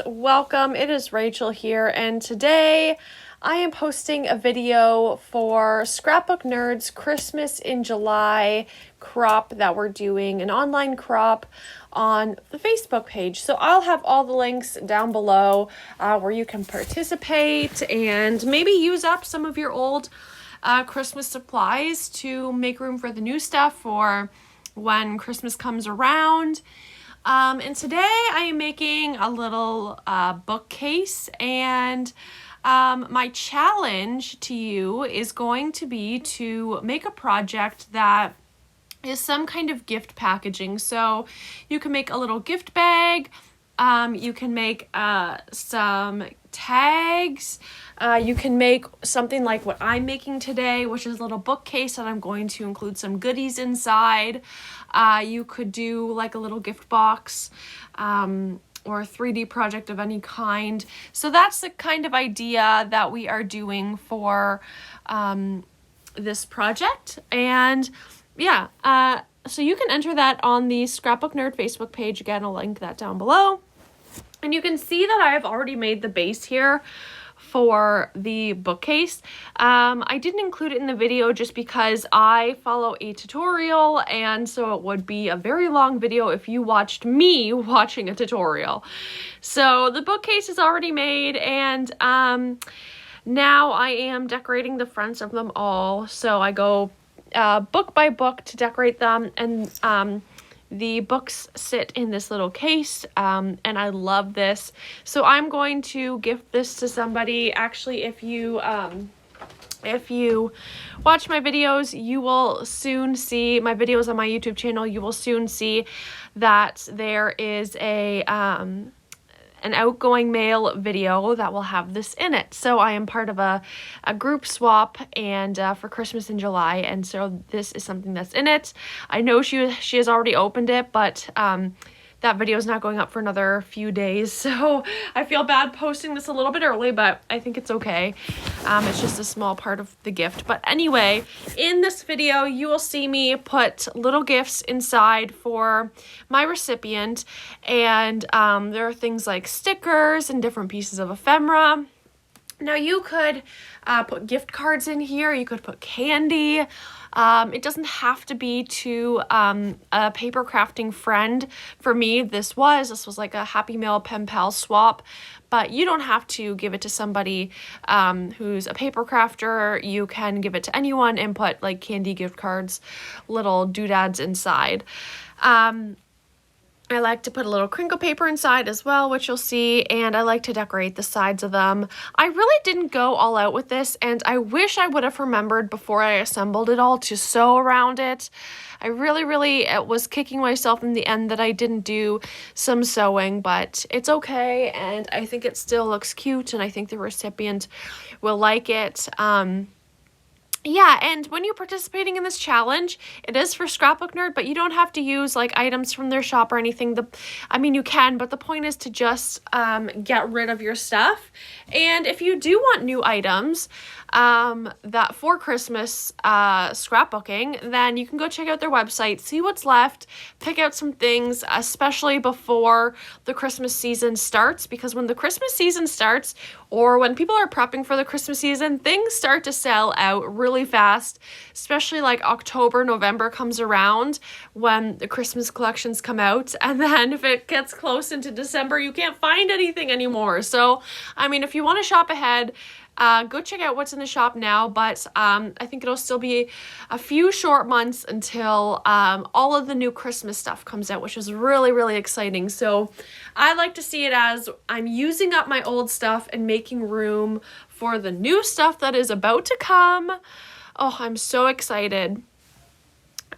welcome. It is Rachel here, and today I am posting a video for Scrapbook Nerd's Christmas in July crop that we're doing, an online crop on the Facebook page. So I'll have all the links down below where you can participate and maybe use up some of your old Christmas supplies to make room for the new stuff for when Christmas comes around. And today I am making a little bookcase, and my challenge to you is going to be to make a project that is some kind of gift packaging. So you can make a little gift bag, you can make some tags, you can make something like what I'm making today, which is a little bookcase that I'm going to include some goodies inside. You could do like a little gift box, or a 3D project of any kind. So that's the kind of idea that we are doing for this project. And yeah, so you can enter that on the Scrapbook Nerd Facebook page. Again, I'll link that down below. And you can see that I have already made the base here for the bookcase. I didn't include it in the video just because I follow a tutorial, and so it would be a very long video if you watched me watching a tutorial. So the bookcase is already made, and now I am decorating the fronts of them all. So I go book by book to decorate them, and the books sit in this little case, and I love this. So I'm going to gift this to somebody. Actually, if you watch my videos, you will soon see my videos on my YouTube channel. You will soon see that there is an outgoing mail video that will have this in it. So I am part of a group swap and for Christmas in July, and so this is something that's in it. I know she has already opened it, but that video is not going up for another few days, so I feel bad posting this a little bit early, but I think it's okay. It's just a small part of the gift. But anyway, in this video, you will see me put little gifts inside for my recipient, and there are things like stickers and different pieces of ephemera. Now you could put gift cards in here, you could put candy. It doesn't have to be to a paper crafting friend. For me, this was like a Happy Mail pen pal swap, but you don't have to give it to somebody who's a paper crafter. You can give it to anyone and put like candy, gift cards, little doodads inside. I like to put a little crinkle paper inside as well, which you'll see, and I like to decorate the sides of them. I really didn't go all out with this, and I wish I would have remembered before I assembled it all to sew around it. I really was kicking myself in the end that I didn't do some sewing, but it's okay, and I think it still looks cute, and I think the recipient will like it. Yeah, and when you're participating in this challenge, it is for Scrapbook Nerd, but you don't have to use like items from their shop or anything. I mean, you can, but the point is to just get rid of your stuff. And if you do want new items that for Christmas scrapbooking, then you can go check out their website, see what's left, pick out some things, especially before the Christmas season starts, because when the Christmas season starts, or when people are prepping for the Christmas season, things start to sell out really fast, especially like October, November comes around when the Christmas collections come out, and then if it gets close into December, you can't find anything anymore. So, I mean, if you want to shop ahead, go check out what's in the shop now, but I think it'll still be a few short months until all of the new Christmas stuff comes out, which is really exciting. So I like to see it as I'm using up my old stuff and making room for the new stuff that is about to come. Oh, I'm so excited.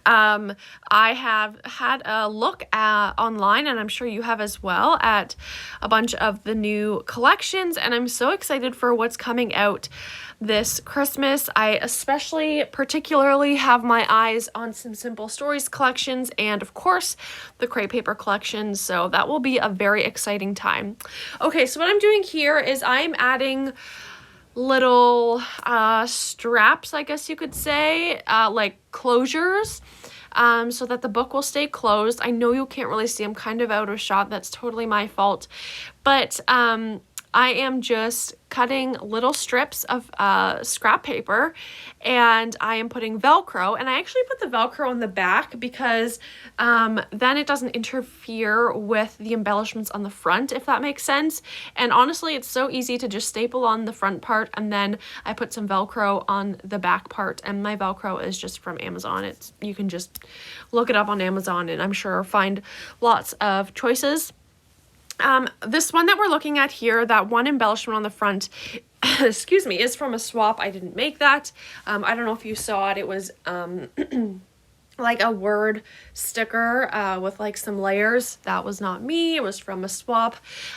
I have had a look online, and I'm sure you have as well, at a bunch of the new collections, and I'm so excited for what's coming out this Christmas. I particularly have my eyes on some Simple Stories collections and, of course, the Crepe Paper collection, so that will be a very exciting time. Okay, so what I'm doing here is I'm adding little straps, I guess you could say, like closures so that the book will stay closed. I know you can't really see, I'm kind of out of shot. That's totally my fault. But I am just cutting little strips of scrap paper, and I am putting Velcro, and I actually put the Velcro on the back because then it doesn't interfere with the embellishments on the front, if that makes sense. And honestly, it's so easy to just staple on the front part, and then I put some Velcro on the back part, and my Velcro is just from Amazon. You can just look it up on Amazon, and I'm sure find lots of choices. This one that we're looking at here, that one embellishment on the front, excuse me, is from a swap. I didn't make that. I don't know if you saw it. It was like a word sticker with like some layers. That was not me. It was from a swap.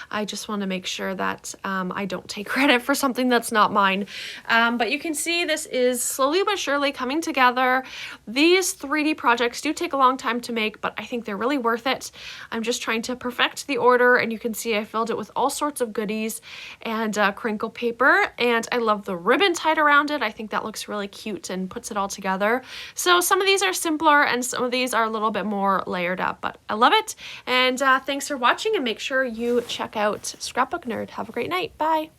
I just want to make sure that I don't take credit for something that's not mine. But you can see this is slowly but surely coming together. These 3D projects do take a long time to make, but I think they're really worth it. I'm just trying to perfect the order, and you can see I filled it with all sorts of goodies and crinkle paper, and I love the ribbon tied around it. I think that looks really cute and puts it all together. So some of these are simpler and some of these are a little bit more layered up, but I love it. And thanks for watching, and make sure you check out Scrapbook Nerd. Have a great night. Bye.